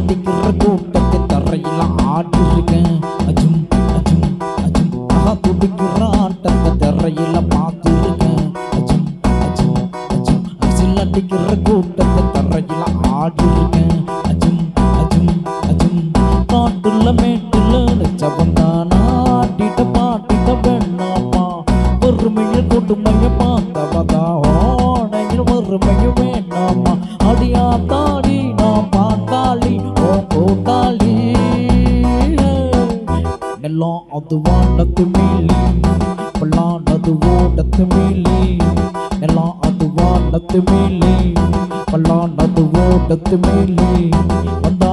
அடிக்கிற கூட்டத்தை தரையில ஆடிருக்கேன் அஜும் அஜும் அஜும் துடிக்கிற ஆட்டத்தை தரையில பார்த்துருக்கேன் அஜும் அஜும் அஜும் அடிக்கிற கூட்டத்தை தரையில ஆடிருக்கேன் அஜும் அஜும் அஜும் காட்டுல மேட்டுல நிச்சவந்தானா ஆட்டிட்ட பாட்டிட்ட வேண்டாமா பொறுமையில் கொடுமைய பார்த்தவதா ஓனையில் வறுமையும் வேண்டாமா அடியா தாடி நான் பாட்டாளி ஓ கூட்டாளி எல்லாம் அது வானத்து மீலி பல்லானது ஓடத்து மீலி எல்லாம் அது வானத்து மீலி பல்லானது ஓடத்து மீலி வந்தா